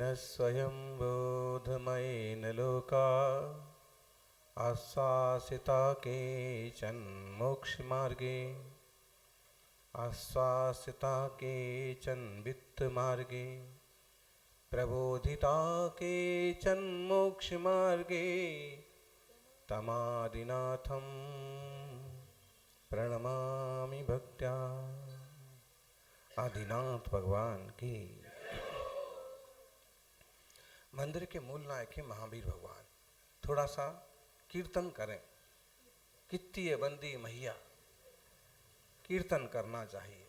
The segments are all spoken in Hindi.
स्वयं बोधमयेन लोका आश्वासिता केचन मोक्षमार्गे आश्वासिता केचन वित्तमार्गे प्रबोधिता केचन मोक्षमार्गे तमादिनाथं प्रणमामि भक्त्या। आदिनाथ भगवान की। मंदिर के मूल नायक है महावीर भगवान। थोड़ा सा कीर्तन करें। कित्ती बंदी मैया कीर्तन करना चाहिए।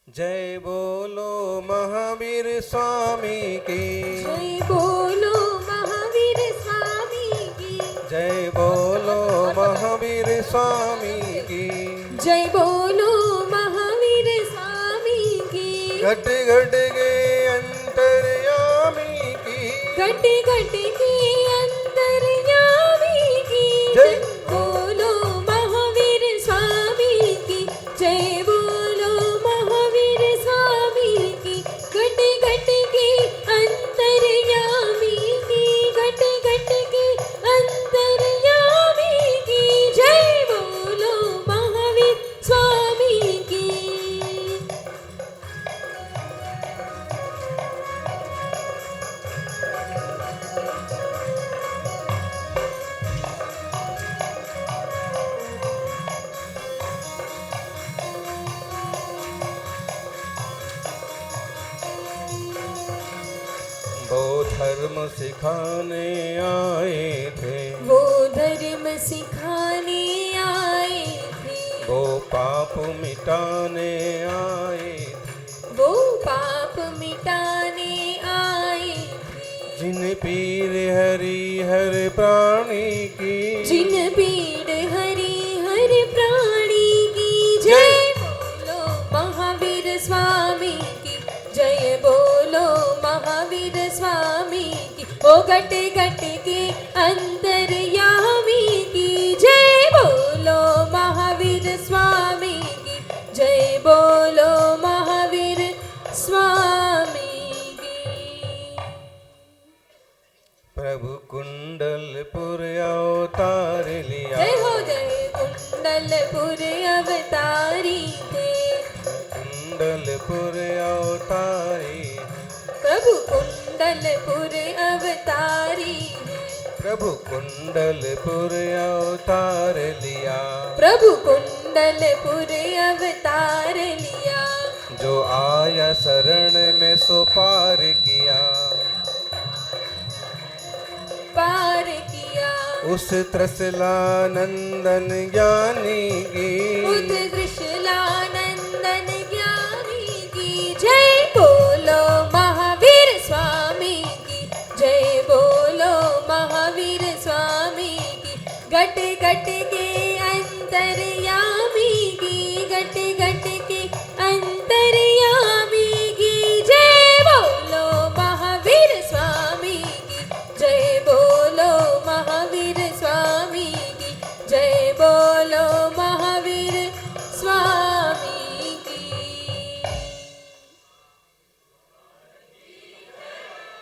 जय बोलो महावीर स्वामी की, जय बोलो महावीर स्वामी की, जय बोलो महावीर स्वामी की, जय बोलो महावीर स्वामी की। घट घट के अंतर्यामी की, घट घट के अंतर्यामी की। जय बोलो महावीर स्वामी की, जय बोलो महावीर स्वामी की। घट घट के अंतर्यामी की, घट घट के अंतर्यामी की। जय बोलो महावीर स्वामी की। वो धर्म सिखाने आए थे, वो धर्म सिखाने आए थे, वो पाप मिटाने आए थे, वो पाप मिटाने आए थे। जिन पीर हरि हर प्राणी की, जिन पीड़ हरि हर प्राणी की। जय बोलो महावीर स्वामी की, जय बोलो महावीर स्वामी की। ओ घट घट के अंतर्यामी की। जय बोलो महावीर स्वामी की, जय बोलो महावीर स्वामी की। प्रभु कुंडलपुर अवतार लिया, जय हो जय कुंडलपुर अवतारी थे, कुंडलपुर अवतारी, प्रभु कुंडलपुर अवतारी है। प्रभु कुंडलपुर अवतार लिया, प्रभु कुंडलपुर अवतार लिया। जो आया शरण में सो पार किया, पार किया उस त्रिशलानंदन ज्ञानी की, उद त्रिशलानंदन ज्ञानी की। जय बोलो महावीर स्वामी की, जय बोलो महावीर स्वामी की। घट घट के अंतर्यामी की, घट घट के अंतर्यामी की। जय बोलो महावीर स्वामी की, जय बोलो महावीर स्वामी की। जय बोलो महावीर स्वामी की।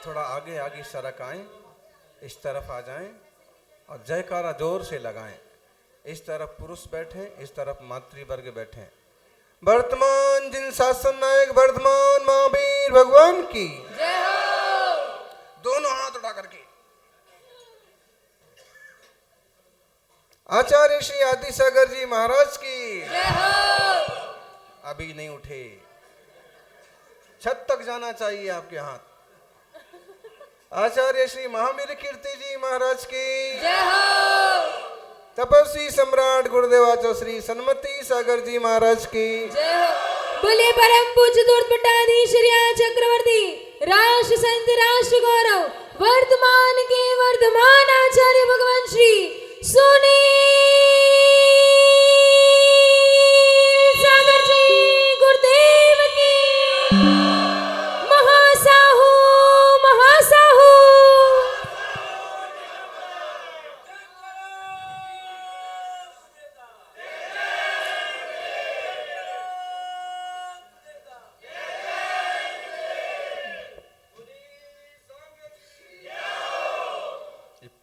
थोड़ा आगे आगे सरक आए, इस तरफ आ जाएं और जयकारा जोर से लगाएं। इस तरफ पुरुष बैठे, इस तरफ मातृवर्ग बैठे। वर्तमान जिन शासन नायक वर्तमान महावीर भगवान की जय हो। दोनों हाथ उठा करके। आचार्य श्री आदिसागर जी महाराज की जय हो। अभी नहीं उठे, छत तक जाना चाहिए आपके हाथ। आचार्य श्री महावीर कीर्ति जी महाराज की जय हो। तपस्वी सम्राट गुरुदेवाचार्य श्री सन्मति सागर जी महाराज की जय हो। बोले परम पूज्य दूरपटाधीश चक्रवर्ती राष्ट्र संत राष्ट्र गौरव वर्तमान के वर्धमान आचार्य भगवान श्री सुनील सागर जी गुरुदेव की। महासाहू महासाहू।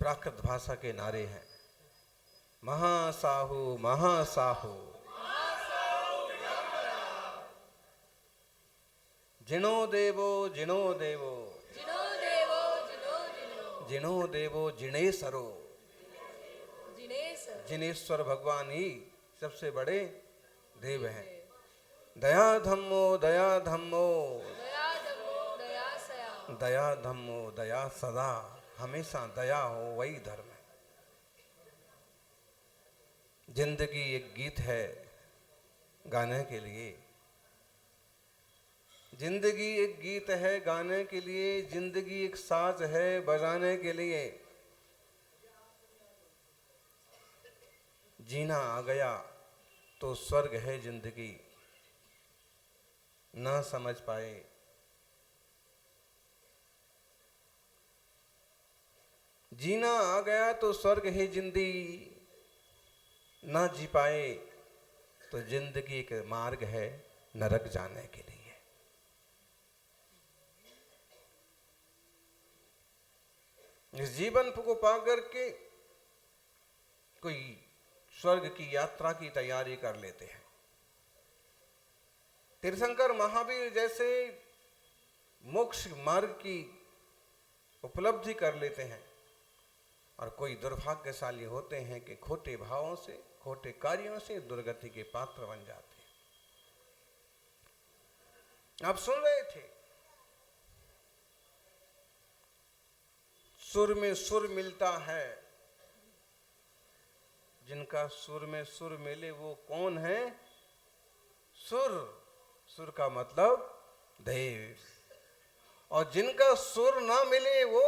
प्राकृत भाषा के नारे हैं। महासाहू महासाहू, जिनो देवो जिनो देवो, जिनो देवो जिनो जिनो, जिनो देवो जिनेसरो। जिनेसर। जिनेश्वर भगवान ही सबसे बड़े देव हैं। दया धम्मो दया धम्मो, दया धम्मो दया सया, दया धम्मो दया सदा। हमेशा दया हो वही धर्म है। जिंदगी एक गीत है गाने के लिए, जिंदगी एक गीत है गाने के लिए, जिंदगी एक साज है बजाने के लिए। जीना आ गया तो स्वर्ग है जिंदगी, ना समझ पाए जीना आ गया तो स्वर्ग है जिंदगी, ना जी पाए तो जिंदगी के मार्ग है नरक जाने के लिए। इस जीवन को पा करके कोई स्वर्ग की यात्रा की तैयारी कर लेते हैं। तीर्थंकर महावीर जैसे मोक्ष मार्ग की उपलब्धि कर लेते हैं, और कोई दुर्भाग्यशाली होते हैं कि खोटे भावों से, खोटे कार्यों से दुर्गति के पात्र बन जाते हैं। आप सुन रहे थे, सुर में सुर मिलता है, जिनका सुर में सुर मिले वो कौन है? सुर। सुर का मतलब देव। और जिनका सुर ना मिले वो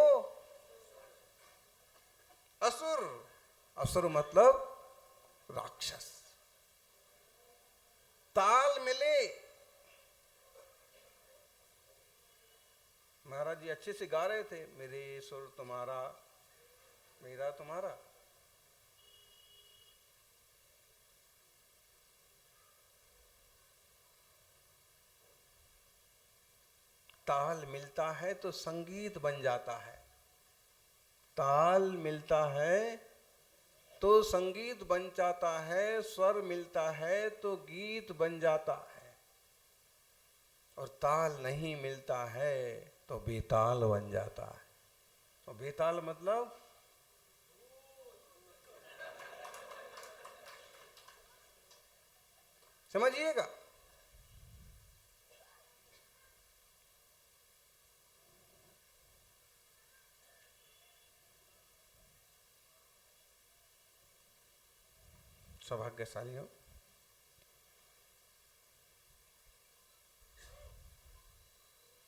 असुर। असुर मतलब राक्षस। ताल मिले। महाराज जी अच्छे से गा रहे थे, मेरे सुर तुम्हारा मेरा तुम्हारा। ताल मिलता है तो संगीत बन जाता है। ताल मिलता है तो संगीत बन जाता है, स्वर मिलता है तो गीत बन जाता है, और ताल नहीं मिलता है तो बेताल बन जाता है। तो बेताल मतलब समझिएगा। सौभाग्यशाली हो।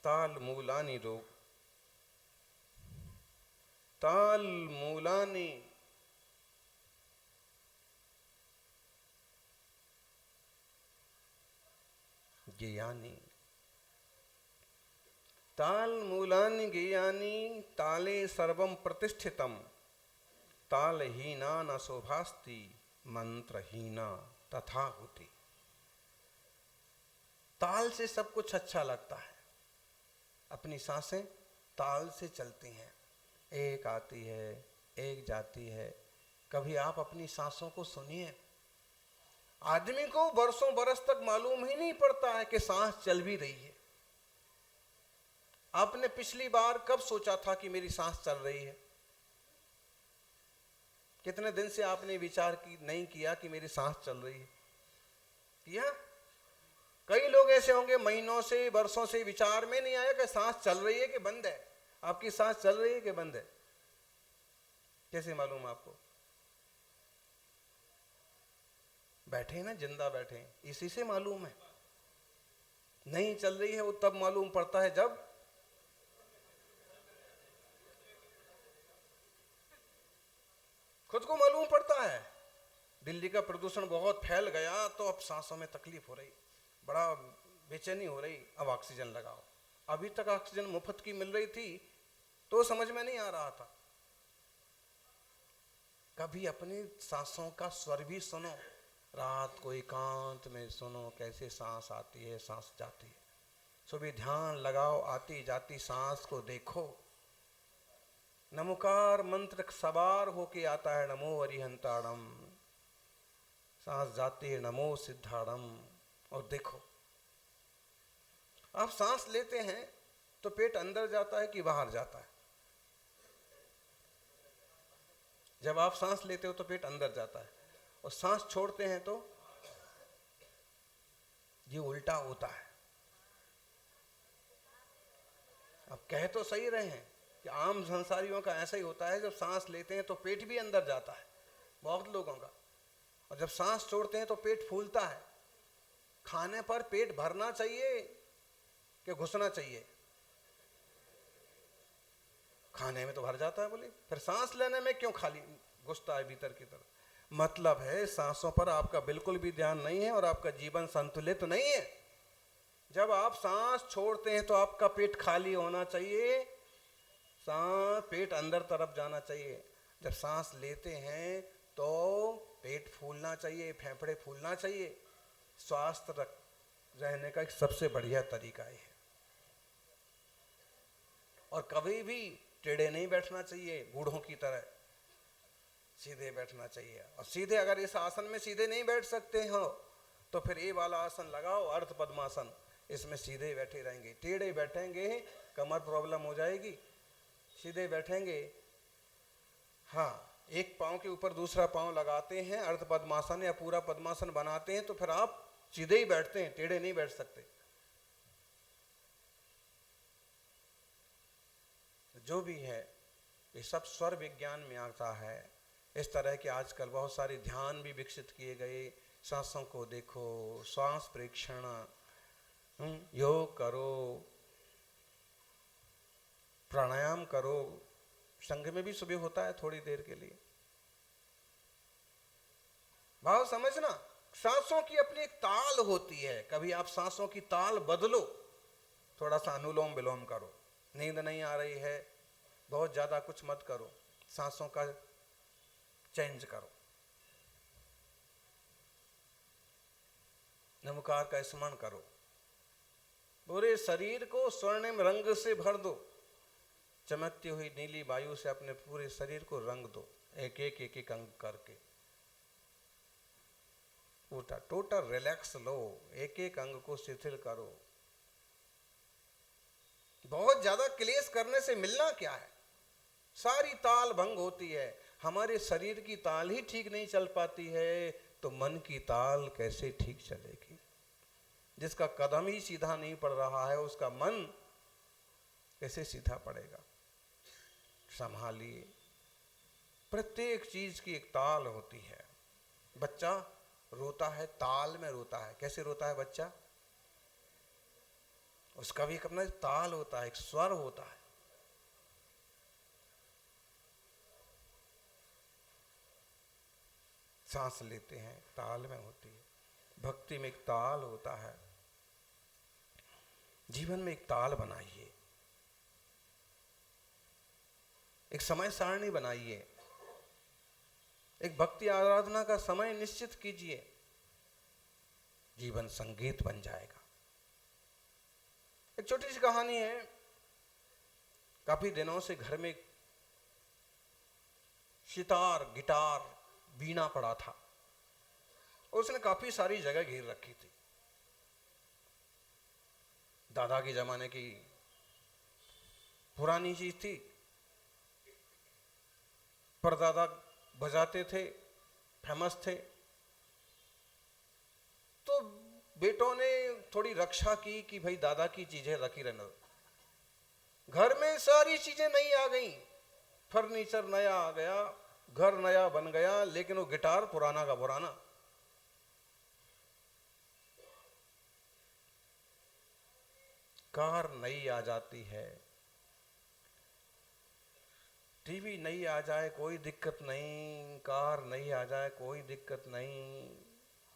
ताल मूलानी रोग, ताल मूलानी ज्ञानी, ताल मूलानि ज्ञानी, ताले सर्वम प्रतिष्ठितम, तालहीना न शोभास्ति, मंत्रहीना तथा होती। ताल से सब कुछ अच्छा लगता है। अपनी सांसें ताल से चलती हैं, एक आती है एक जाती है। कभी आप अपनी सांसों को सुनिए, आदमी को बरसों बरस तक मालूम ही नहीं पड़ता है कि सांस चल भी रही है। आपने पिछली बार कब सोचा था कि मेरी सांस चल रही है? कितने दिन से आपने विचार की नहीं किया कि मेरी सांस चल रही है? किया? कई लोग ऐसे होंगे महीनों से वर्षों से विचार में नहीं आया कि सांस चल रही है कि बंद है। आपकी सांस चल रही है कि बंद है? कैसे मालूम आपको? बैठे ना, जिंदा बैठे, इसी से मालूम है। नहीं चल रही है वो तब मालूम पड़ता है जब खुद को मालूम पड़ता है। दिल्ली का प्रदूषण बहुत फैल गया तो अब सांसों में तकलीफ हो रही, बड़ा बेचैनी हो रही, अब ऑक्सीजन लगाओ। अभी तक ऑक्सीजन मुफ्त की मिल रही थी तो समझ में नहीं आ रहा था। कभी अपनी सांसों का स्वर भी सुनो, रात को एकांत में सुनो कैसे सांस आती है सांस जाती है। सुबह ध्यान लगाओ, आती जाती सांस को देखो। नमोकार मंत्र सवार होके आता है, नमो अरिहंताड़म, सांस जाती है नमो सिद्धाड़म। और देखो, आप सांस लेते हैं तो पेट अंदर जाता है कि बाहर जाता है? जब आप सांस लेते हो तो पेट अंदर जाता है, और सांस छोड़ते हैं तो ये उल्टा होता है। अब कह तो सही रहे हैं कि आम संसारियों का ऐसा ही होता है, जब सांस लेते हैं तो पेट भी अंदर जाता है बहुत लोगों का, और जब सांस छोड़ते हैं तो पेट फूलता है। खाने पर पेट भरना चाहिए कि घुसना चाहिए? खाने में तो भर जाता है, बोले फिर सांस लेने में क्यों खाली घुसता है भीतर की तरफ? मतलब है सांसों पर आपका बिल्कुल भी ध्यान नहीं है और आपका जीवन संतुलित नहीं है। जब आप सांस छोड़ते हैं तो आपका पेट खाली होना चाहिए, सांस पेट अंदर तरफ जाना चाहिए। जब सांस लेते हैं तो पेट फूलना चाहिए, फेफड़े फूलना चाहिए। स्वस्थ रहने का एक सबसे बढ़िया तरीका है। और कभी भी टेढ़े नहीं बैठना चाहिए, बूढ़ों की तरह सीधे बैठना चाहिए। और सीधे, अगर इस आसन में सीधे नहीं बैठ सकते हो तो फिर ये वाला आसन लगाओ, अर्ध पद्मासन, इसमें सीधे बैठे रहेंगे। टेढ़े बैठेंगे कमर प्रॉब्लम हो जाएगी, सीधे बैठेंगे, हाँ, एक पांव के ऊपर दूसरा पांव लगाते हैं, अर्ध पद्मासन या पूरा पद्मासन बनाते हैं, तो फिर आप सीधे ही बैठते हैं, टेढ़े नहीं बैठ सकते। जो भी है ये सब स्वर विज्ञान में आता है। इस तरह के आजकल बहुत सारे ध्यान भी विकसित किए गए। सांसों को देखो, श्वास प्रेक्षण, योग करो, प्राणायाम करो। संघ में भी सुबह होता है थोड़ी देर के लिए। भाव समझना, सांसों की अपनी एक ताल होती है। कभी आप सांसों की ताल बदलो, थोड़ा सा अनुलोम विलोम करो। नींद नहीं आ रही है, बहुत ज्यादा कुछ मत करो, सांसों का चेंज करो। नमोकार का स्मरण करो। पूरे शरीर को स्वर्णिम रंग से भर दो, चमकती हुई नीली वायु से अपने पूरे शरीर को रंग दो, एक एक अंग करके। टोटल रिलैक्स लो, एक एक अंग को शिथिल करो। बहुत ज्यादा क्लेश करने से मिलना क्या है? सारी ताल भंग होती है। हमारे शरीर की ताल ही ठीक नहीं चल पाती है तो मन की ताल कैसे ठीक चलेगी? जिसका कदम ही सीधा नहीं पड़ रहा है उसका मन कैसे सीधा पड़ेगा? संभालिए। प्रत्येक चीज की एक ताल होती है। बच्चा रोता है, ताल में रोता है। कैसे रोता है बच्चा? उसका भी एक अपना ताल होता है, एक स्वर होता है। सांस लेते हैं, ताल में होती है। भक्ति में एक ताल होता है। जीवन में एक ताल बनाइए, एक समय सारणी बनाइए, एक भक्ति आराधना का समय निश्चित कीजिए। जीवन संगीत बन जाएगा। एक छोटी सी कहानी है। काफी दिनों से घर में सितार, गिटार, वीणा पड़ा था और उसने काफी सारी जगह घेर रखी थी। दादा के जमाने की पुरानी चीज थी, परदादा बजाते थे, फेमस थे। तो बेटों ने थोड़ी रक्षा की कि भाई दादा की चीजें रखी रहना। घर में सारी चीजें नई आ गई, फर्नीचर नया आ गया, घर नया बन गया, लेकिन वो गिटार पुराना का पुराना। कार नई आ जाती है, टीवी नई आ जाए कोई दिक्कत नहीं, कार नई आ जाए कोई दिक्कत नहीं,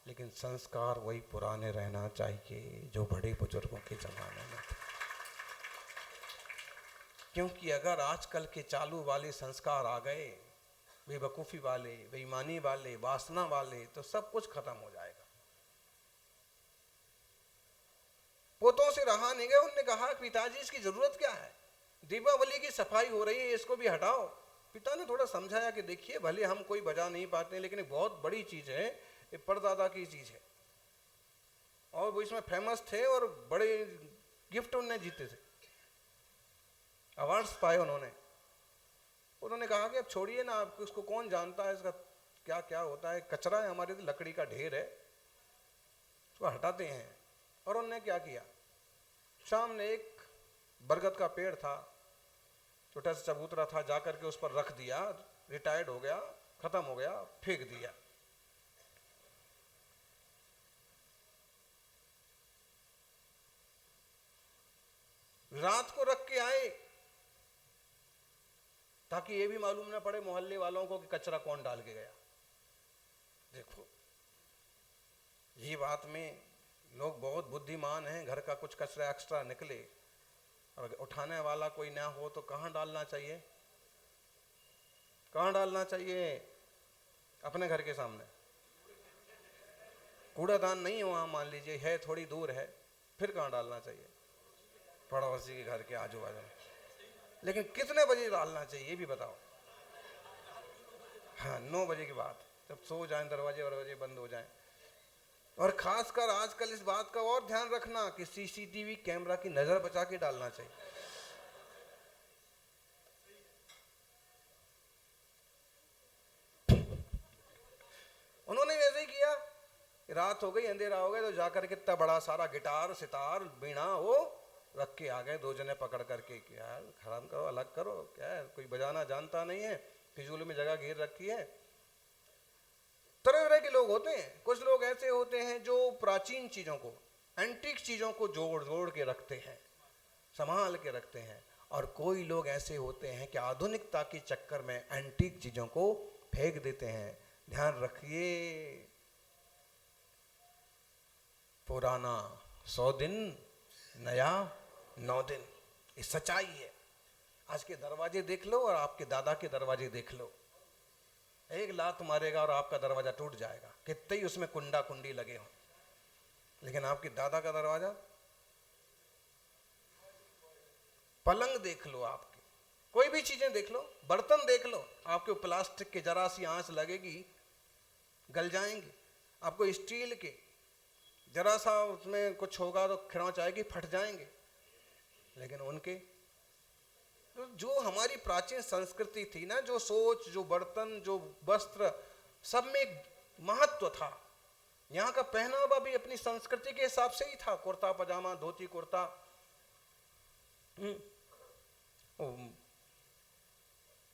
लेकिन संस्कार वही पुराने रहना चाहिए जो बड़े बुजुर्गों के जमाने में थे। क्योंकि अगर आजकल के चालू वाले संस्कार आ गए, बेवकूफ़ी वाले, बेईमानी वाले, वासना वाले, तो सब कुछ खत्म हो जाएगा। पोतों से रहा नहीं गया। उन्होंने कहा पिताजी इसकी जरूरत क्या है? दीपावली की सफाई हो रही है, इसको भी हटाओ। पिता ने थोड़ा समझाया कि देखिए भले हम कोई बजा नहीं पाते लेकिन एक बहुत बड़ी चीज है, ये परदादा की चीज है, और वो इसमें फेमस थे और बड़े गिफ्ट उन्हें जीते थे, अवार्ड्स पाए उन्होंने। उन्होंने कहा कि अब छोड़िए ना, आप उसको कौन जानता है, इसका क्या क्या होता है, कचरा है, हमारे तो लकड़ी का ढेर है, उसको हटाते हैं। और उन्होंने क्या किया, सामने एक बरगद का पेड़ था, छोटा सा चबूतरा था, जाकर के उस पर रख दिया, रिटायर्ड हो गया, खत्म हो गया, फेंक दिया। रात को रख के आए ताकि ये भी मालूम ना पड़े मोहल्ले वालों को कि कचरा कौन डाल के गया। देखो ये बात में लोग बहुत बुद्धिमान हैं, घर का कुछ कचरा एक्स्ट्रा निकले और उठाने वाला कोई ना हो तो कहाँ डालना चाहिए, कहाँ डालना चाहिए, अपने घर के सामने। कूड़ादान नहीं है वहां, मान लीजिए है, थोड़ी दूर है, फिर कहाँ डालना चाहिए, पड़ोसी के घर के आजू बाजू में। लेकिन कितने बजे डालना चाहिए ये भी बताओ। हाँ 9 बजे के बाद, जब सो जाएं, दरवाजे बंद हो जाएं। और खासकर आजकल इस बात का और ध्यान रखना कि सीसीटीवी कैमरा की नजर बचा के डालना चाहिए। उन्होंने वैसे ही किया, रात हो गई, अंधेरा हो गया, तो जाकर के इतना बड़ा सारा गिटार, सितार, बीणा वो रख के आ गए, 2 जने पकड़ करके, क्या खराब करो, अलग करो, क्या है, कोई बजाना जानता नहीं है, फिजूल में जगह घेर रखी है। तरह तरह के लोग होते हैं। कुछ लोग ऐसे होते हैं जो प्राचीन चीजों को, एंटीक चीजों को जोड़ जोड़ के रखते हैं, संभाल के रखते हैं, और कोई लोग ऐसे होते हैं कि आधुनिकता के चक्कर में एंटीक चीजों को फेंक देते हैं। ध्यान रखिए, पुराना 100 दिन, नया 9 दिन, ये सच्चाई है। आज के दरवाजे देख लो और आपके दादा के दरवाजे देख लो, एक लात मारेगा और आपका दरवाजा टूट जाएगा, कितने ही उसमें कुंडा कुंडी लगे हो। लेकिन आपके दादा का दरवाजा, पलंग देख लो, आपके कोई भी चीजें देख लो, बर्तन देख लो, आपके प्लास्टिक के जरा सी आंच लगेगी गल जाएंगे, आपको स्टील के जरा सा उसमें कुछ होगा तो खिड़ौच आएगी, फट जाएंगे। लेकिन उनके जो हमारी प्राचीन संस्कृति थी ना, जो सोच, जो बर्तन, जो वस्त्र, सब में एक महत्व था। यहाँ का पहनावा भी अपनी संस्कृति के हिसाब से ही था, कुर्ता पजामा, धोती कुर्ता,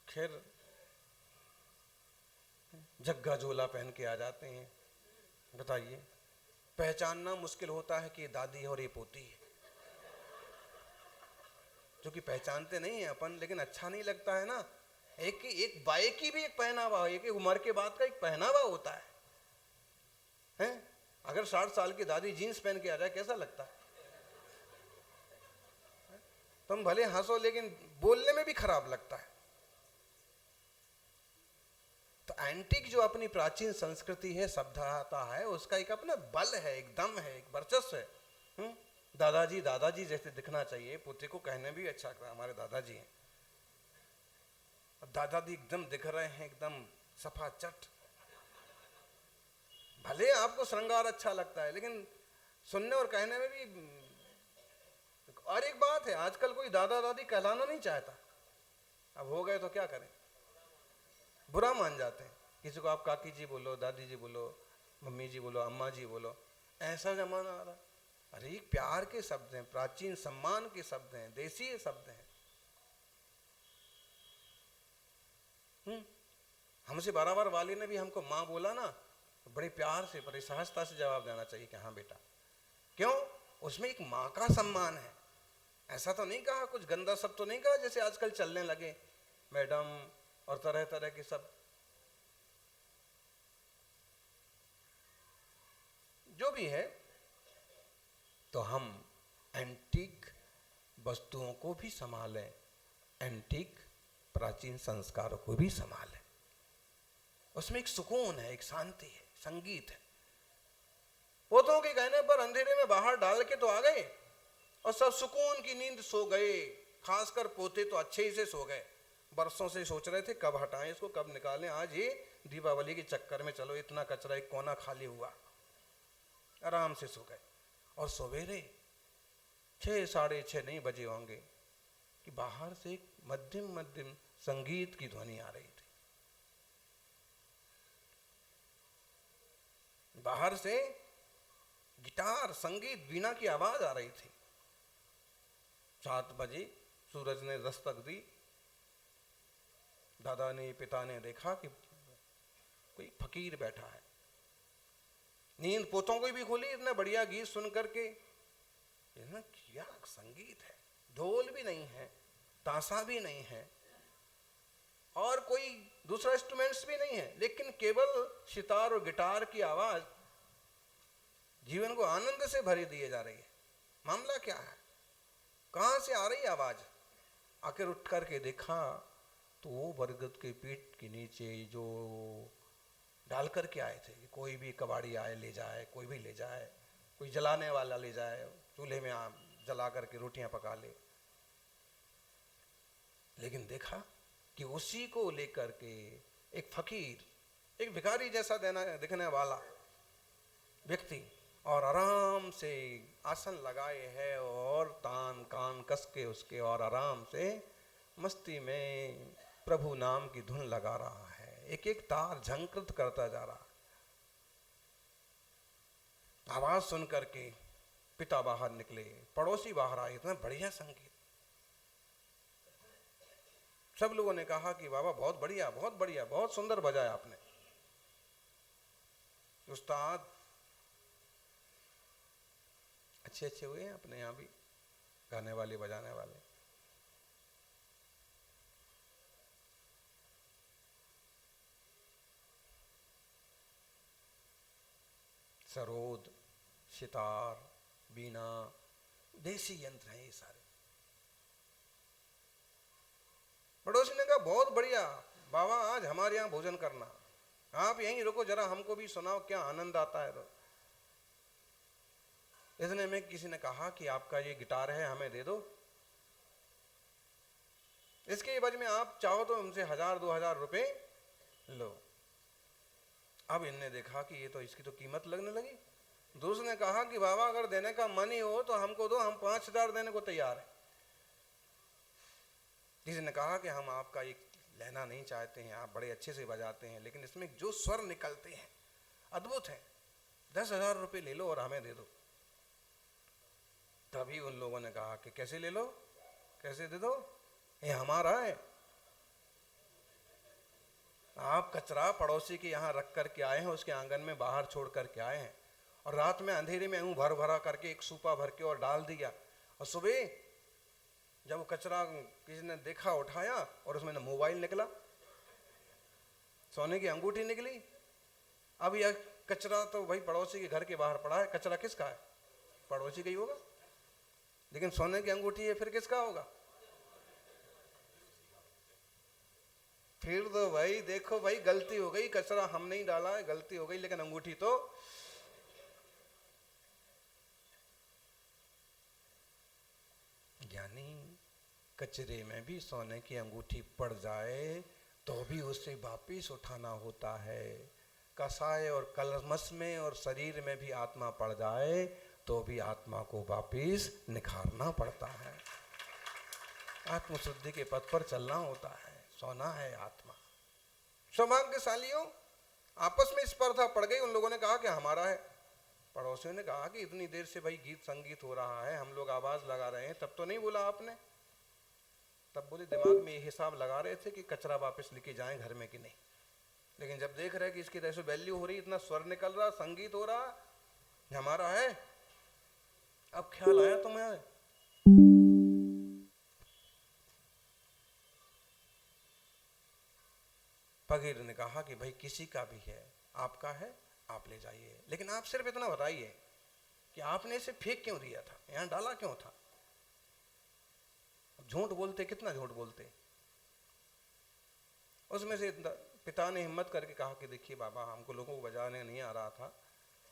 खैर जग्गा झोला पहन के आ जाते हैं। बताइए, पहचानना मुश्किल होता है कि ये दादी है और ये पोती है, जो कि पहचानते नहीं है अपन, लेकिन अच्छा नहीं लगता है ना। एक बाई की भी एक पहनावा, एक उम्र के बाद का एक पहनावा होता है, हैं? अगर 60 साल की दादी जीन्स पहन के आ जाए कैसा लगता है? तुम भले हंसो लेकिन बोलने में भी खराब लगता है। तो एंटीक जो अपनी प्राचीन संस्कृति है, सभ्यता है, उसका एक अपना बल है, एक दम है, एक वर्चस्व है। दादाजी दादाजी जैसे दिखना चाहिए, पोते को कहने भी अच्छा लगता है, हमारे दादाजी हैं। दादाजी एकदम दिख रहे हैं, एकदम सफा चट। भले आपको श्रृंगार अच्छा लगता है, लेकिन सुनने और कहने में भी। और एक बात है, आजकल कोई दादा दादी कहलाना नहीं चाहता। अब हो गए तो क्या करें, बुरा मान जाते हैं। किसी को आप काकी जी बोलो, दादी जी बोलो, मम्मी जी बोलो, अम्मा जी बोलो, ऐसा जमाना आ रहा। अरे प्यार के शब्द हैं, प्राचीन सम्मान के शब्द हैं, देसी शब्द हैं। हमसे बार वाले ने भी हमको माँ बोला ना, तो बड़े प्यार से, बड़ी सहजता से जवाब देना चाहिए कि हाँ बेटा। क्यों? उसमें एक माँ का सम्मान है। ऐसा तो नहीं कहा, कुछ गंदा शब्द तो नहीं कहा जैसे आजकल चलने लगे, मैडम और तरह तरह के सब। जो भी है, तो हम एंटीक वस्तुओं को भी संभालें, एंटीक प्राचीन संस्कारों को भी संभालें। उसमें एक सुकून है, एक शांति है, संगीत है। पोतों के कहने पर अंधेरे में बाहर डाल के तो आ गए और सब सुकून की नींद सो गए। खासकर पोते तो अच्छे ही से सो गए, बरसों से सोच रहे थे कब हटाएं इसको, कब निकालें, आज ये दीपावली के चक्कर में चलो इतना कचरा एक कोना खाली हुआ, आराम से सो गए। और सवेरे 6 साढ़े 6 नहीं बजे होंगे कि बाहर से एक मध्यम मध्यम संगीत की ध्वनि आ रही थी। बाहर से गिटार, संगीत, वीणा की आवाज आ रही थी। 7 बजे सूरज ने दस्तक दी। दादा ने, पिता ने देखा कि कोई फकीर बैठा है। नींद पोतों को भी खुली, इतना बढ़िया गीत सुन करके। क्या संगीत है, ढोल भी नहीं है, ताशा भी नहीं है और कोई दूसरा इंस्ट्रूमेंट्स भी नहीं है, लेकिन केवल सितार और गिटार की आवाज जीवन को आनंद से भरी दिए जा रही है। मामला क्या है, कहां से आ रही आवाज? आखिर उठ करके देखा तो वो बरगद के पेड़ के नीचे जो डाल करके आए थे, कोई भी कबाड़ी आए ले जाए, कोई भी ले जाए, कोई जलाने वाला ले जाए, चूल्हे में जला करके रोटियां पका ले। लेकिन देखा कि उसी को लेकर के एक फकीर, एक भिखारी जैसा दिखने वाला व्यक्ति, और आराम से आसन लगाए है और तान कान कस के उसके और आराम से मस्ती में प्रभु नाम की धुन लगा रहा है। एक एक तार झंकृत करता जा रहा। आवाज सुन करके पिता बाहर निकले, पड़ोसी बाहर आए, इतना बढ़िया संगीत। सब लोगों ने कहा कि बाबा बहुत बढ़िया, बहुत बढ़िया, बहुत सुंदर बजाया आपने। उस्ताद अच्छे अच्छे हुए हैं अपने यहाँ भी, गाने वाले बजाने वाले। सरोद, सितार, बीना, देसी यंत्र हैं ये सारे। पड़ोसी ने कहा बहुत बढ़िया बाबा, आज हमारे यहाँ भोजन करना, आप यहीं रुको, जरा हमको भी सुनाओ क्या आनंद आता है। तो इतने में किसी ने कहा कि आपका ये गिटार है, हमें दे दो, इसके एवज में आप चाहो तो हमसे 1000-2000 रुपए लो। अब इनने देखा कि ये तो इसकी तो कीमत लगने लगी। दूसरे ने कहा कि बाबा अगर देने का मन ही हो तो हमको दो, हम 5000 देने को तैयार है। किसी ने कहा कि हम आपका एक लेना नहीं चाहते हैं, आप बड़े अच्छे से बजाते हैं, लेकिन इसमें जो स्वर निकलते हैं अद्भुत है, 10,000 रुपये ले लो और हमें दे दो। तभी उन लोगों ने कहा कि कैसे ले लो, कैसे दे दो, ये हमारा है। आप कचरा पड़ोसी के यहाँ रख करके आए हैं, उसके आंगन में बाहर छोड़ करके आए हैं, और रात में अंधेरे में यूं भर भरा करके एक सूपा भर के और डाल दिया, और सुबह जब वो कचरा किसी ने देखा, उठाया और उसमें मोबाइल निकला, सोने की अंगूठी निकली। अब यह कचरा तो भाई पड़ोसी के घर के बाहर पड़ा है, कचरा किसका है? पड़ोसी का ही होगा, लेकिन सोने की अंगूठी है फिर किसका होगा? फिर तो भाई देखो भाई, गलती हो गई, कचरा हम नहीं डाला है, गलती हो गई, लेकिन अंगूठी तो। यानी कचरे में भी सोने की अंगूठी पड़ जाए तो भी उसे वापिस उठाना होता है। कसाय और कलमस में और शरीर में भी आत्मा पड़ जाए तो भी आत्मा को वापिस निखारना पड़ता है। आत्मशुद्धि के पथ पर चलना होता है, सोना है आत्मा। सौभाग्यशालियों, आपस में स्पर्धा पड़ गई। उन लोगों ने कहा कि हमारा है। पड़ोसियों ने कहा कि इतनी देर से भाई गीत संगीत हो रहा है, हम लोग आवाज लगा रहे हैं, तब तो नहीं बोला आपने? तब बोले दिमाग में ये हिसाब लगा रहे थे कि कचरा वापस लेके जाएं घर में कि नहीं, लेकिन जब देख रहे कि इसकी जैसे वैल्यू हो रही, इतना स्वर निकल रहा, संगीत हो रहा, हमारा है, अब ख्याल आया तुम्हें। फकीर ने कहा कि भाई किसी का भी है, आपका है, आप ले जाइए, लेकिन आप सिर्फ इतना बताइए कि आपने इसे फेंक क्यों दिया था, यहां डाला क्यों था? झूठ बोलते, कितना झूठ बोलते। उसमें से पिता ने हिम्मत करके कहा कि देखिए बाबा, हमको लोगों को बजाने नहीं आ रहा था।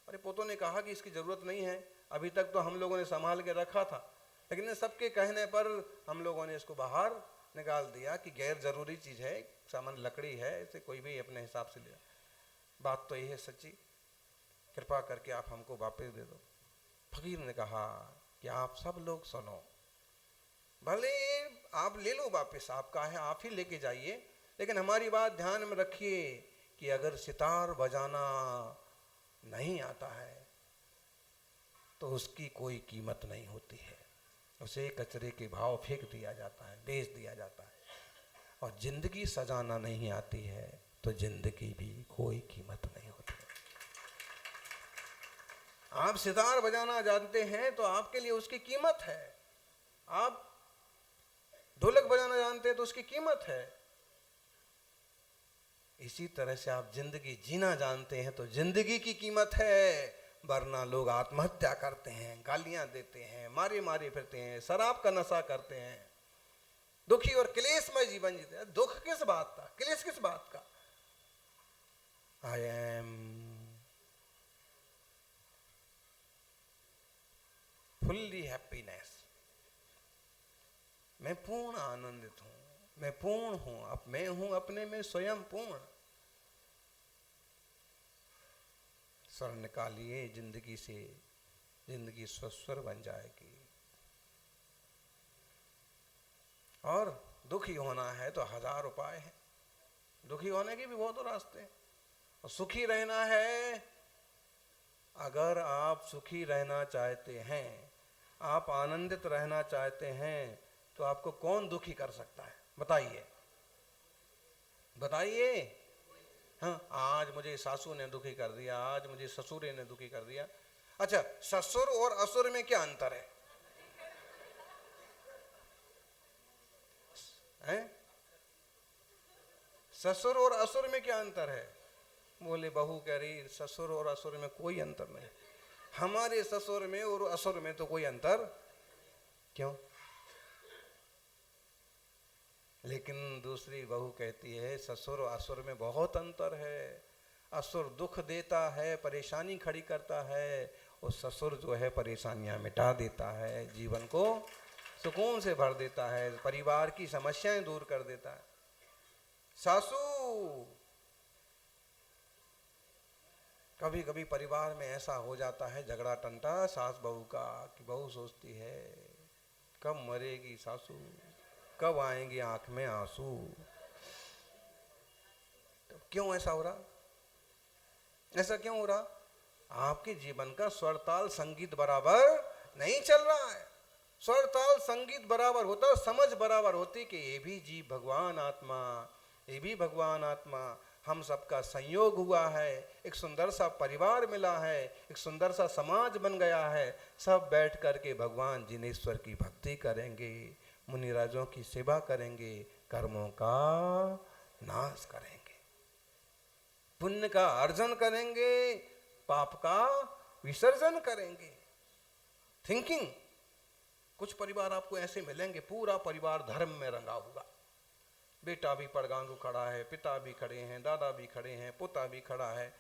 अरे पोतों ने कहा कि इसकी जरूरत नहीं है, अभी तक तो हम लोगों ने संभाल के रखा था, लेकिन सबके कहने पर हम लोगों ने इसको बाहर निकाल दिया कि गैर जरूरी चीज है, सामान लकड़ी है, इसे कोई भी अपने हिसाब से ले। बात तो ये है सच्ची, कृपा करके आप हमको वापस दे दो। फकीर ने कहा कि आप सब लोग सुनो, भले आप ले लो वापस, आपका है, आप ही लेके जाइए, लेकिन हमारी बात ध्यान में रखिए कि अगर सितार बजाना नहीं आता है तो उसकी कोई कीमत नहीं होती है, उसे कचरे के भाव फेंक दिया जाता है, बेच दिया जाता है। और जिंदगी सजाना नहीं आती है तो जिंदगी भी कोई कीमत नहीं होती है। आप सितार बजाना जानते हैं तो आपके लिए उसकी कीमत है, आप ढोलक बजाना जानते हैं तो उसकी कीमत है। इसी तरह से आप जिंदगी जीना जानते हैं तो जिंदगी की कीमत है, वरना लोग आत्महत्या करते हैं, गालियां देते हैं, मारे मारे फिरते हैं, शराब का नशा करते हैं, दुखी और क्लेशमय जीवन जीते हैं। दुख किस बात का, क्लेश किस बात का? आई एम फुल्ली हैप्पीनेस, मैं पूर्ण आनंदित हूं, मैं पूर्ण हूं, अब मैं हूं अपने में स्वयं पूर्ण। स्वर निकालिए जिंदगी से, जिंदगी स्वस्वर बन जाएगी। और दुखी होना है तो हजार उपाय हैं, दुखी होने के भी बहुत रास्ते हैं। और सुखी रहना है, अगर आप सुखी रहना चाहते हैं, आप आनंदित रहना चाहते हैं, तो आपको कौन दुखी कर सकता है? बताइए, बताइए। हाँ, आज मुझे सासू ने दुखी कर दिया, आज मुझे ससुरे ने दुखी कर दिया। अच्छा, ससुर और असुर में क्या अंतर है? हैं? ससुर और असुर में क्या अंतर है? बोले बहू कह रही ससुर और असुर में कोई अंतर नहीं। हमारे ससुर में और असुर में तो कोई अंतर क्यों? लेकिन दूसरी बहू कहती है ससुर और असुर में बहुत अंतर है। असुर दुख देता है, परेशानी खड़ी करता है, और ससुर जो है परेशानियां मिटा देता है, जीवन को सुकून से भर देता है, परिवार की समस्याएं दूर कर देता है। सासू, कभी कभी परिवार में ऐसा हो जाता है झगड़ा टंटा सास बहू का कि बहू सोचती है कब मरेगी सासू, कब आएंगे आंख में आंसू। तो क्यों ऐसा हो रहा? ऐसा क्यों हो रहा? आपके जीवन का स्वरताल संगीत बराबर नहीं चल रहा है। स्वरताल संगीत बराबर होता, समझ बराबर होती कि ये भी जीव भगवान आत्मा, ये भी भगवान आत्मा, हम सबका संयोग हुआ है, एक सुंदर सा परिवार मिला है, एक सुंदर सा समाज बन गया है, सब बैठ करके भगवान जिनेश्वर की भक्ति करेंगे, मुनिराजों की सेवा करेंगे, कर्मों का नाश करेंगे, पुण्य का अर्जन करेंगे, पाप का विसर्जन करेंगे। थिंकिंग। कुछ परिवार आपको ऐसे मिलेंगे पूरा परिवार धर्म में रंगा हुआ, बेटा भी पड़गांगू खड़ा है, पिता भी खड़े हैं, दादा भी खड़े हैं, पोता भी खड़ा है।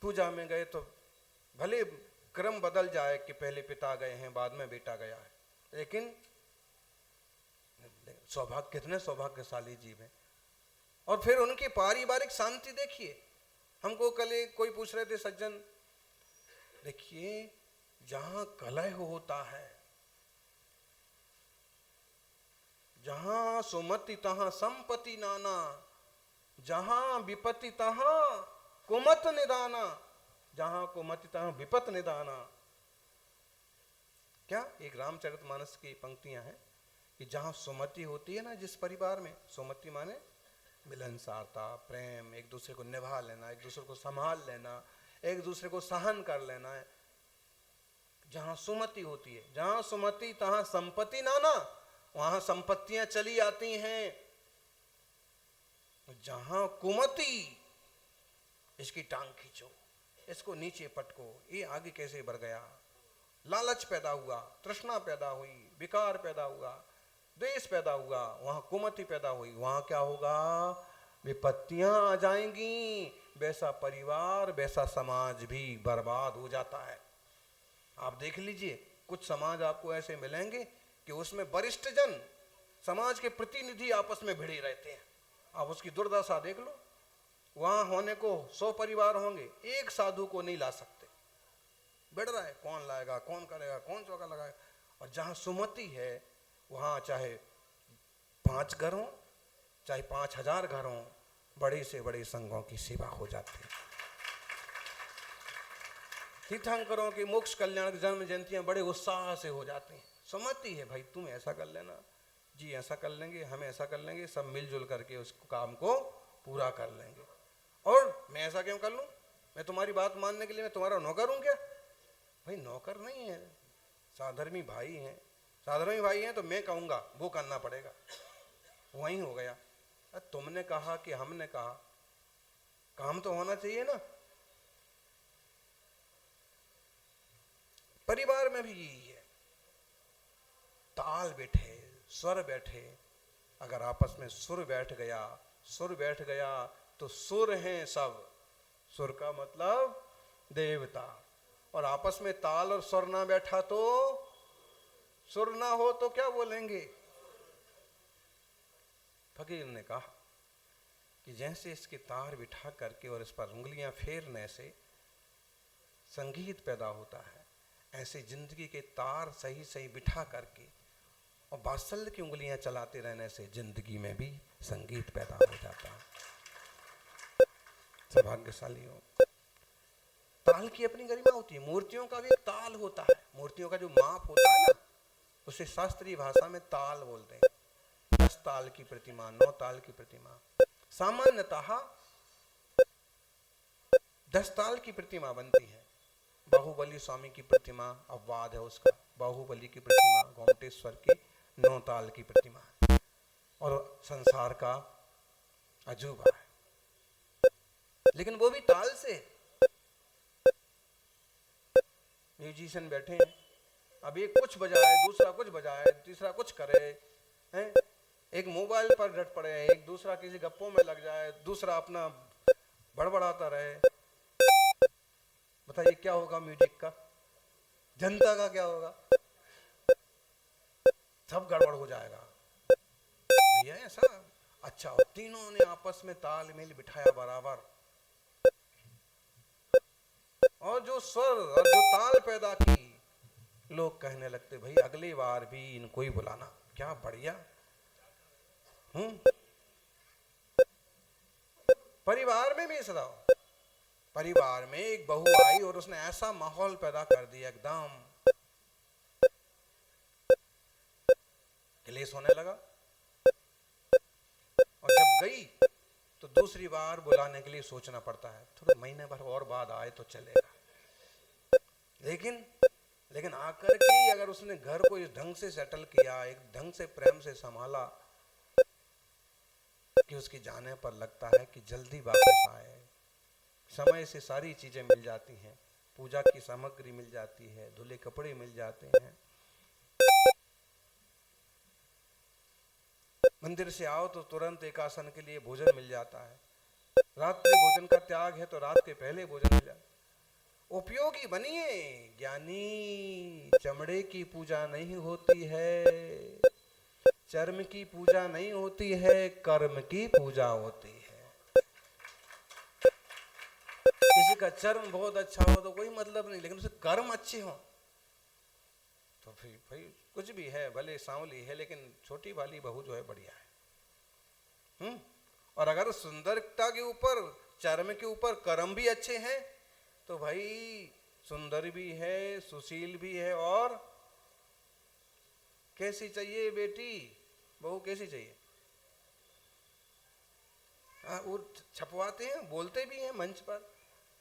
पूजा में गए तो भले क्रम बदल जाए कि पहले पिता गए हैं बाद में बेटा गया है, लेकिन सौभाग्य, कितने सौभाग्यशाली जीव हैं। और फिर उनकी पारिवारिक शांति देखिए। हमको कल कोई पूछ रहे थे सज्जन, देखिए जहां कलह होता है, जहां सुमति तहां संपत्ति नाना, जहां विपत्ति तहां कुमत निदाना, जहां कुमति तहां विपत निदाना। क्या एक रामचरितमानस की पंक्तियां हैं कि जहां सुमति होती है ना जिस परिवार में, सुमति माने मिलनसारता, प्रेम, एक दूसरे को निभा लेना, एक दूसरे को संभाल लेना, एक दूसरे को सहन कर लेना है, जहां सुमति होती है, जहां सुमति तहां संपत्ति नाना, वहां संपत्तियां चली आती हैं। जहां कुमति, इसकी टांग खींचो, इसको नीचे पटको, ये आगे कैसे बढ़ गया, लालच पैदा हुआ, तृष्णा पैदा हुई, विकार पैदा हुआ, द्वेष पैदा हुआ, वहां कुमति पैदा हुई, वहां क्या होगा, विपत्तियां आ जाएंगी, वैसा परिवार वैसा समाज भी बर्बाद हो जाता है। आप देख लीजिए कुछ समाज आपको ऐसे मिलेंगे कि उसमें वरिष्ठ जन, समाज के प्रतिनिधि आपस में भिड़े रहते हैं। आप उसकी दुर्दशा देख लो। वहां होने को 100 परिवार होंगे, एक साधु को नहीं ला सकते। बढ़ रहा है, कौन लाएगा, कौन करेगा, कौन चौका लगाएगा। और जहां सुमति है वहां चाहे 5 घर हों, चाहे 5000 घर हों, बड़े से बड़े संघों की सेवा हो जाती है। तीर्थंकरों की मोक्ष कल्याण जन्म जयंतियां बड़े उत्साह से हो जाती हैं। सुमति है, भाई तुम ऐसा कर लेना, जी ऐसा कर लेंगे, हम ऐसा कर लेंगे, सब मिलजुल करके उस काम को पूरा कर लेंगे। और मैं ऐसा क्यों कर लूं, मैं तुम्हारी बात मानने के लिए मैं तुम्हारा नौकर हूं क्या? भाई नौकर नहीं है, साधर्मी भाई हैं। साधर्मी भाई हैं तो मैं कहूंगा वो करना पड़ेगा, वही हो गया। तुमने कहा कि हमने कहा, काम तो होना चाहिए ना। परिवार में भी यही है, ताल बैठे, स्वर बैठे। अगर आपस में सुर बैठ गया, सुर बैठ गया तो सुर हैं सब। सुर का मतलब देवता। और आपस में ताल और स्वर ना बैठा तो, सुर ना हो तो क्या बोलेंगे? फकीर ने कहा कि जैसे इसके तार बिठा करके और इस पर उंगलियां फेरने से संगीत पैदा होता है, ऐसे जिंदगी के तार सही सही बिठा करके और वात्सल्य की उंगलियां चलाते रहने से जिंदगी में भी संगीत पैदा हो जाता है। सौभाग्यशाली हो। ताल की अपनी गरिमा होती है। मूर्तियों का भी एक ताल होता है। मूर्तियों का जो माप होता है ना, उसे शास्त्रीय भाषा में ताल बोलते हैं। 10 ताल की प्रतिमा, 9 ताल की प्रतिमा, सामान्यतः 10 ताल की प्रतिमा बनती है। बाहुबली स्वामी की प्रतिमा अपवाद है उसका। बाहुबली की प्रतिमा, गोमटेश्वर की 9 ताल की प्रतिमा है और संसार का अजूबा है, लेकिन वो भी ताल से। म्यूजिशियन बैठे हैं, अब एक कुछ बजाए, दूसरा कुछ बजाए, तीसरा कुछ करे, हैं? एक मोबाइल पर डट पड़े, एक दूसरा किसी गप्पों में लग जाए, दूसरा अपना बड़बड़ाता रहे। बताइए क्या होगा म्यूजिक का? जनता का क्या होगा? सब गड़बड़ हो जाएगा भैया। ऐसा अच्छा, और तीनों ने आपस में तालमेल बिठाया बराबर, और जो स्वर और जो ताल पैदा की, लोग कहने लगते भाई अगली बार भी इनको ही बुलाना, क्या बढ़िया। परिवार में भी सदा, परिवार में एक बहू आई और उसने ऐसा माहौल पैदा कर दिया, एकदम क्लेश होने लगा। और जब गई तो दूसरी बार बुलाने के लिए सोचना पड़ता है, थोड़े महीने भर और बाद आए तो चलेगा। लेकिन आकर के अगर उसने घर को इस ढंग से सेटल किया, एक ढंग से प्रेम से संभाला कि उसकी जाने पर लगता है कि जल्दी वापस आए। समय से सारी चीजें मिल जाती हैं, पूजा की सामग्री मिल जाती है, धुले कपड़े मिल जाते हैं। मंदिर से आओ तो तुरंत एक आसन के लिए भोजन मिल जाता है। रात्रि भोजन का त्याग है तो रात के पहले भोजन मिल जाता है। उपयोगी बनिए ज्ञानी। चमड़े की पूजा नहीं होती है, चर्म की पूजा नहीं होती है, कर्म की पूजा होती है। किसी का चर्म बहुत अच्छा हो तो कोई मतलब नहीं, लेकिन उसे कर्म अच्छे हो तो फिर भाई कुछ भी है, भले सांवली है लेकिन छोटी वाली बहू जो है बढ़िया है। और अगर सुंदरता के ऊपर, चर्म के ऊपर कर्म भी अच्छे हैं तो भाई सुंदर भी है, सुशील भी है। और कैसी चाहिए बेटी, बहू कैसी चाहिए? वो छपवाते हैं, बोलते भी हैं मंच पर,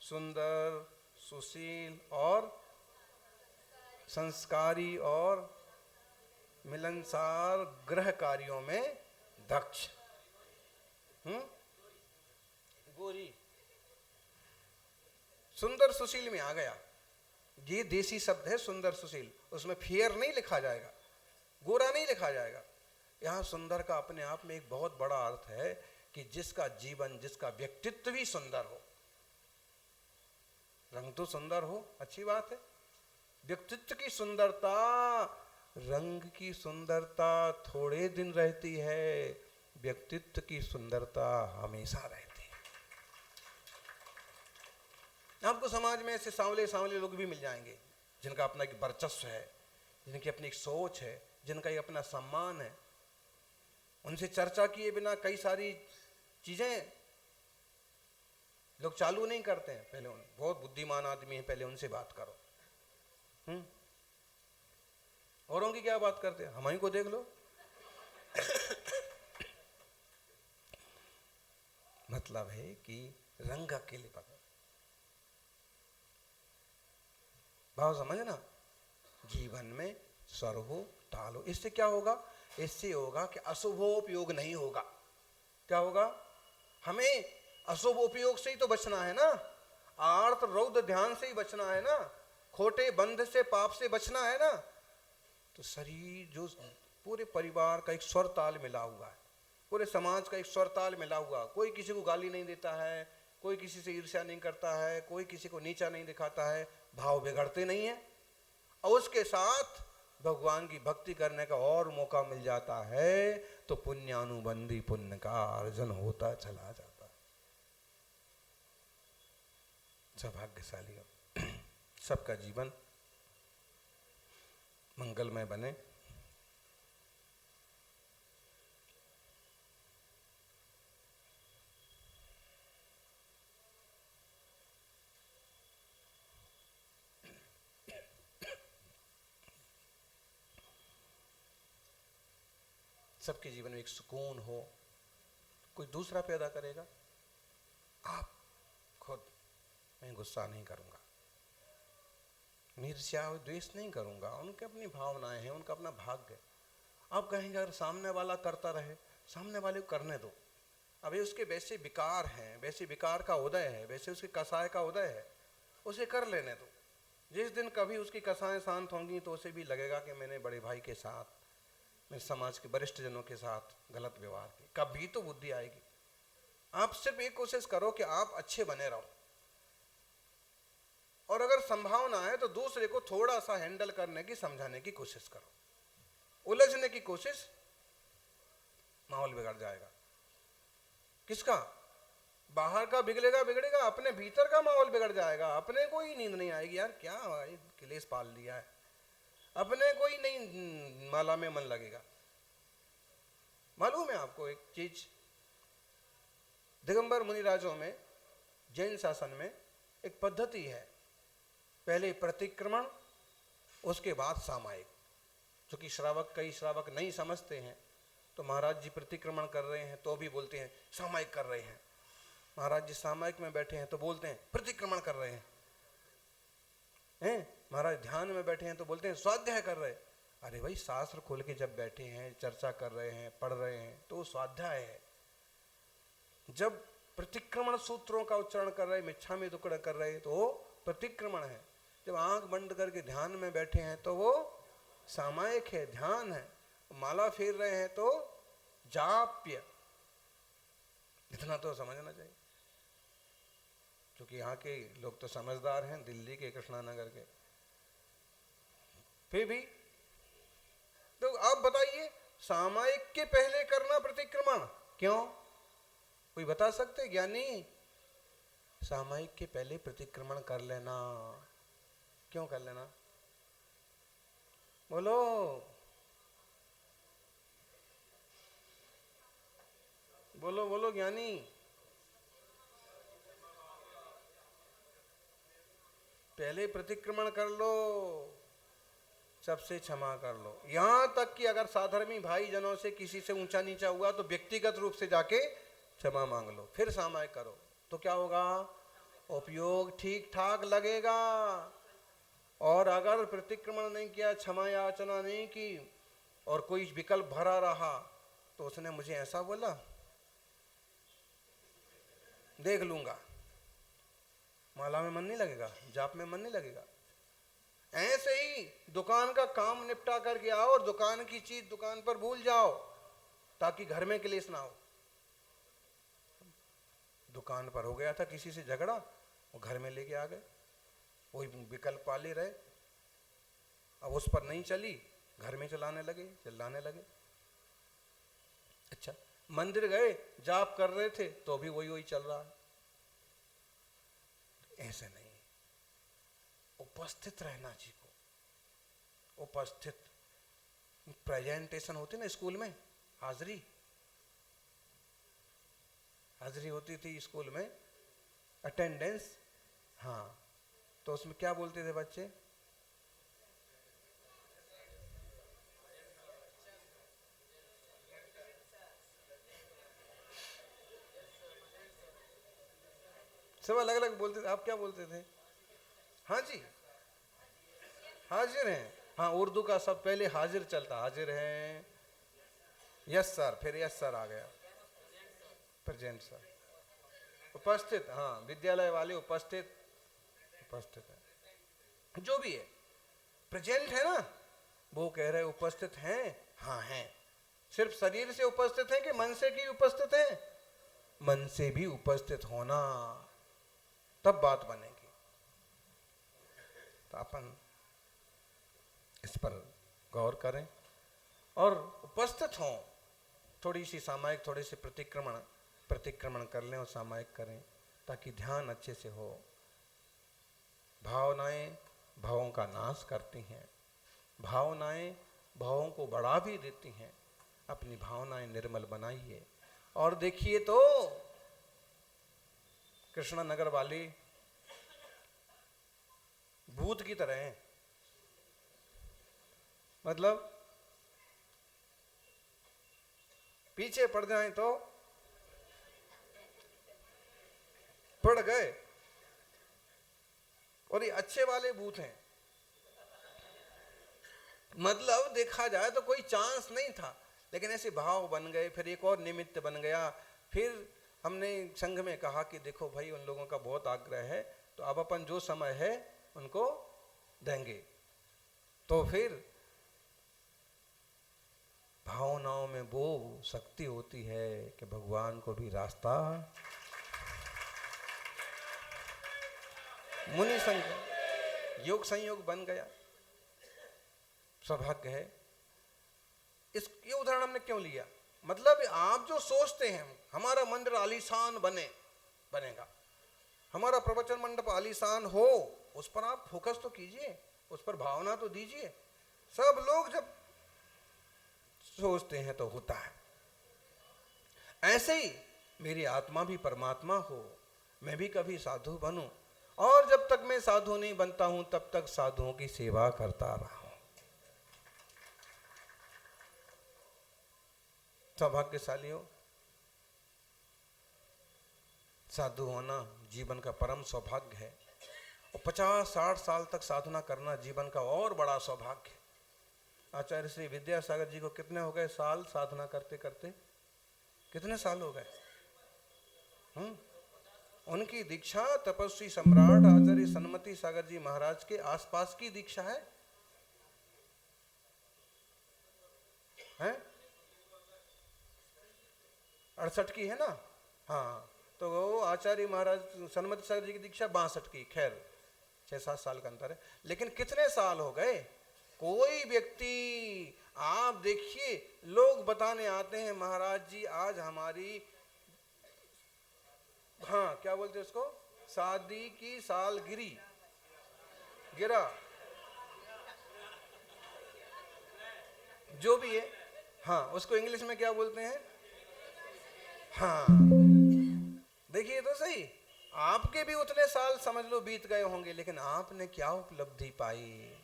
सुंदर, सुशील और संस्कारी और मिलनसार, गृह कार्यों में दक्ष। गोरी, सुंदर सुशील में आ गया। ये देसी शब्द है सुंदर सुशील, उसमें फेयर नहीं लिखा जाएगा, गोरा नहीं लिखा जाएगा। यहां सुंदर का अपने आप में एक बहुत बड़ा अर्थ है कि जिसका जीवन, जिसका व्यक्तित्व भी सुंदर हो। रंग तो सुंदर हो, अच्छी बात है, व्यक्तित्व की सुंदरता, रंग की सुंदरता थोड़े दिन रहती है, व्यक्तित्व की सुंदरता हमेशा रहती है। आपको समाज में ऐसे सांवले सांवले लोग भी मिल जाएंगे जिनका अपना एक वर्चस्व है, जिनकी अपनी एक सोच है, जिनका एक अपना सम्मान है। उनसे चर्चा किए बिना कई सारी चीजें लोग चालू नहीं करते हैं। पहले बहुत बुद्धिमान आदमी है, पहले उनसे बात करो। औरों की क्या बात करते हैं, हमारी को देख लो। मतलब है कि रंग अकेले पकड़, भाव समझना। जीवन में सर्वो टालो, इससे क्या होगा? इससे होगा कि अशुभोपयोग नहीं होगा। क्या होगा? हमें अशुभ उपयोग से ही तो बचना है ना, आर्त रौद्र ध्यान से ही बचना है ना, खोटे बंध से पाप से बचना है ना। तो शरीर जो पूरे परिवार का एक स्वर ताल मिला हुआ है, पूरे समाज का एक स्वर ताल मिला हुआ, कोई किसी को गाली नहीं देता है, कोई किसी से ईर्ष्या नहीं करता है, कोई किसी को नीचा नहीं दिखाता है, भाव बिगड़ते नहीं है, और उसके साथ भगवान की भक्ति करने का और मौका मिल जाता है, तो पुण्यानुबंधी पुण्य का अर्जन होता चला जाता है। सौभाग्यशाली हो, सबका जीवन मंगलमय बने। सबके जीवन में एक सुकून हो। कोई दूसरा पैदा करेगा, आप खुद। मैं गुस्सा नहीं करूंगा, ईर्ष्या और द्वेष नहीं करूंगा, उनके अपनी भावनाएं हैं, उनका अपना भाग्य है। आप कहेंगे अगर सामने वाला करता रहे, सामने वाले को करने दो। अभी उसके वैसे विकार हैं, वैसे विकार का उदय है, वैसे उसके कसाय का उदय है, उसे कर लेने दो। जिस दिन कभी उसकी कसाएं शांत होंगी तो उसे भी लगेगा कि मैंने बड़े भाई के साथ, मेरे समाज के वरिष्ठ जनों के साथ गलत व्यवहार किया, कभी तो बुद्धि आएगी। आप सिर्फ एक कोशिश करो कि आप अच्छे बने रहो, और अगर संभावना है तो दूसरे को थोड़ा सा हैंडल करने की, समझाने की कोशिश करो। उलझने की कोशिश, माहौल बिगड़ जाएगा। किसका? बाहर का बिगड़ेगा बिगड़ेगा, अपने भीतर का माहौल बिगड़ जाएगा। अपने को ही नींद नहीं आएगी, यार क्या क्लेश पाल लिया है, अपने को ही नहीं माला में मन लगेगा। मालूम है आपको एक चीज, दिगंबर मुनिराजों में, जैन शासन में एक पद्धति है, पहले प्रतिक्रमण, उसके बाद सामायिक। क्योंकि श्रावक, कई श्रावक नहीं समझते हैं, तो महाराज जी प्रतिक्रमण कर रहे हैं तो भी बोलते हैं सामायिक कर रहे हैं, महाराज जी सामायिक में बैठे हैं तो बोलते हैं प्रतिक्रमण कर रहे हैं, महाराज ध्यान में बैठे हैं तो बोलते हैं स्वाध्याय कर रहे हैं। अरे भाई, शास्त्र खोल के जब बैठे हैं, चर्चा कर रहे हैं, पढ़ रहे हैं, तो स्वाध्याय है। जब प्रतिक्रमण सूत्रों का उच्चारण कर रहे, मिच्छामि दुक्कड़ कर रहे, तो वो प्रतिक्रमण है। जब आंख बंद करके ध्यान में बैठे हैं तो वो सामायिक है, ध्यान है। माला फेर रहे हैं तो जाप्य। इतना तो समझना चाहिए, क्योंकि यहाँ के लोग तो समझदार हैं, दिल्ली के, कृष्णानगर के। फिर भी तो आप बताइए, सामायिक के पहले करना प्रतिक्रमण क्यों? कोई बता सकते ज्ञानी? सामायिक के पहले प्रतिक्रमण कर लेना, क्यों कर लेना? बोलो। बोलो बोलो ज्ञानी। पहले प्रतिक्रमण कर लो, सबसे क्षमा कर लो। यहां तक कि अगर साधर्मी भाई जनों से किसी से ऊंचा नीचा हुआ तो व्यक्तिगत रूप से जाके क्षमा मांग लो, फिर सामायिक करो। तो क्या होगा? उपयोग ठीक ठाक लगेगा। और अगर प्रतिक्रमण नहीं किया, क्षमा याचना नहीं की, और कोई विकल्प भरा रहा, तो उसने मुझे ऐसा बोला, देख लूंगा, माला में मन नहीं लगेगा, जाप में मन नहीं लगेगा। ऐसे ही दुकान का काम निपटा करके आओ और दुकान की चीज दुकान पर भूल जाओ, ताकि घर में क्लेश ना हो। दुकान पर हो गया था किसी से झगड़ा, वो घर में लेके आ गए, वही विकल्प पाले रहे। अब उस पर नहीं चली, घर में चलाने लगे, चिल्लाने लगे। अच्छा, मंदिर गए, जाप कर रहे थे तो भी वही वही चल रहा है। ऐसे नहीं, उपस्थित रहना जी को, उपस्थित। प्रेजेंटेशन होती ना स्कूल में, हाजिरी होती थी स्कूल में, अटेंडेंस। हाँ, तो उसमें क्या बोलते थे बच्चे? सब अलग अलग बोलते थे, आप क्या बोलते थे? हाँ जी, हाजिर हैं। हाँ, उर्दू का सब पहले हाजिर चलता, हाजिर हैं, यस सर, फिर यस सर आ गया, प्रेजेंट सर, उपस्थित। हाँ, विद्यालय वाले उपस्थित, उपस्थित है, जो भी है प्रेजेंट है ना, वो कह रहे उपस्थित हैं। हाँ हैं। सिर्फ शरीर से उपस्थित हैं कि मन से भी उपस्थित हैं? मन से भी उपस्थित होना, तब बात बनेगी। तो अपन इस पर गौर करें और उपस्थित हों। थोड़ी सी सामायिक, थोड़े से प्रतिक्रमण कर लें और सामायिक करें, ताकि ध्यान अच्छे से हो। भावनाएं भावों का नाश करती हैं, भावनाएं भावों को बढ़ा भी देती हैं। अपनी भावनाएं निर्मल बनाइए। और देखिए तो कृष्णनगर वाले भूत की तरह हैं, मतलब पीछे पड़ जाएं तो पड़ गए। और ये अच्छे वाले भूत हैं, मतलब देखा जाए तो कोई चांस नहीं था, लेकिन ऐसे भाव बन गए। फिर एक और निमित्त बन गया। फिर हमने संघ में कहा कि देखो भाई, उन लोगों का बहुत आग्रह है, तो अब अपन जो समय है उनको देंगे। तो फिर भावनाओं में वो शक्ति होती है कि भगवान को भी रास्ता। मुनि संघ, योग संयोग बन गया, सौभाग्य है। ये उदाहरण हमने क्यों लिया? मतलब आप जो सोचते हैं हमारा मंदिर आलीशान बनेगा, हमारा प्रवचन मंडप आलीशान हो, उस पर आप फोकस तो कीजिए, उस पर भावना तो दीजिए। सब लोग जब सोचते हैं तो होता है। ऐसे ही मेरी आत्मा भी परमात्मा हो, मैं भी कभी साधु बनूं, और जब तक मैं साधु नहीं बनता हूं तब तक साधुओं की सेवा करता रहा हूं। सौभाग्यशाली हो। साधु होना जीवन का परम सौभाग्य है, और 50-60 साल तक साधना करना जीवन का और बड़ा सौभाग्य है। आचार्य श्री विद्यासागर जी को कितने हो गए साल साधना करते करते? कितने साल हो गए? उनकी दीक्षा तपस्वी सम्राट आचार्य सन्मति सागर जी महाराज के आसपास की दीक्षा है, हैं? 68 की है ना? हाँ, तो वो आचार्य महाराज सन्मति सागर जी की दीक्षा 62 की। खैर 6-7 साल का अंतर है, लेकिन कितने साल हो गए? कोई व्यक्ति आप देखिए, लोग बताने आते हैं महाराज जी आज हमारी, हाँ क्या बोलते हैं उसको, शादी की सालगिरह, जो भी है, हाँ उसको इंग्लिश में क्या बोलते हैं? हाँ, देखिए तो सही, आपके भी उतने साल समझ लो बीत गए होंगे, लेकिन आपने क्या उपलब्धि पाई?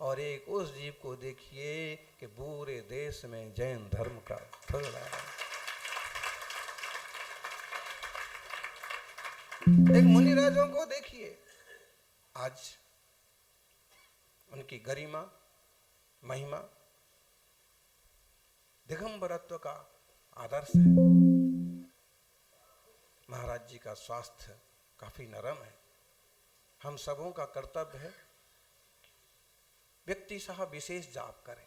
और एक उस जीव को देखिए कि पूरे देश में जैन धर्म का फल रहा है। एक मुनि राजों को देखिए, आज उनकी गरिमा महिमा दिगंबरत्व का आदर्श है। महाराज जी का स्वास्थ्य काफी नरम है। हम सबों का कर्तव्य है व्यक्ति साहब विशेष जाप करें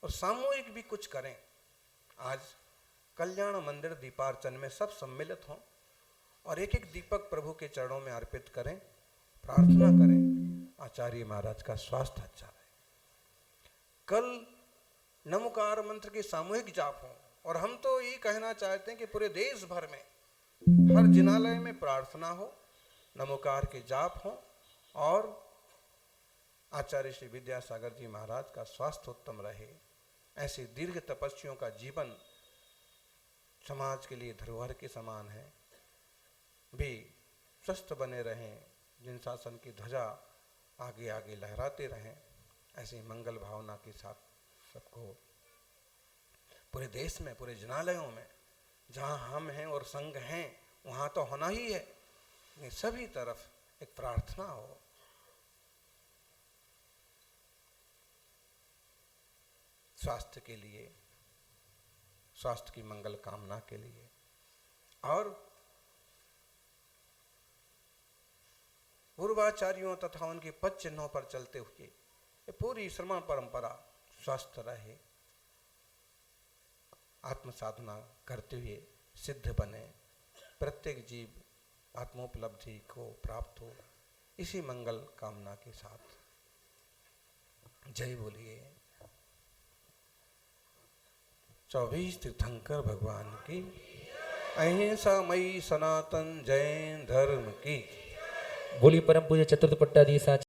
और सामूहिक भी कुछ करें। आज कल्याण मंदिर दीपार्चन में सब सम्मिलित हों और एक एक दीपक प्रभु के चरणों में अर्पित करें, प्रार्थना करें आचार्य महाराज का स्वास्थ्य अच्छा रहे, कल नमोकार मंत्र के सामूहिक जाप हो। और हम तो ये कहना चाहते हैं कि पूरे देश भर में हर जिनालय में प्रार्थना हो, नमोकार के जाप हो और आचार्य श्री विद्यासागर जी महाराज का स्वास्थ्य उत्तम रहे। ऐसे दीर्घ तपस्वियों का जीवन समाज के लिए धरोहर के समान है। वे स्वस्थ बने रहें, जिन शासन की ध्वजा आगे आगे लहराते रहें, ऐसी मंगल भावना के साथ सबको पूरे देश में, पूरे जिनालयों में जहाँ हम हैं और संघ हैं वहाँ तो होना ही है, लेकिन सभी तरफ एक प्रार्थना हो। स्वास्थ्य के लिए, स्वास्थ्य की मंगल कामना के लिए और पूर्वाचार्यों तथा उनके पद चिन्हों पर चलते हुए ये पूरी श्रमण परंपरा स्वस्थ रहे, आत्म साधना करते हुए सिद्ध बने, प्रत्येक जीव आत्मोपलब्धि को प्राप्त हो, इसी मंगल कामना के साथ जय बोलिए 24 तीर्थंकर भगवान की, अहिंसा मई सनातन जैन धर्म की। बोली परम पूज्य चतुर्थ पट्टाधीश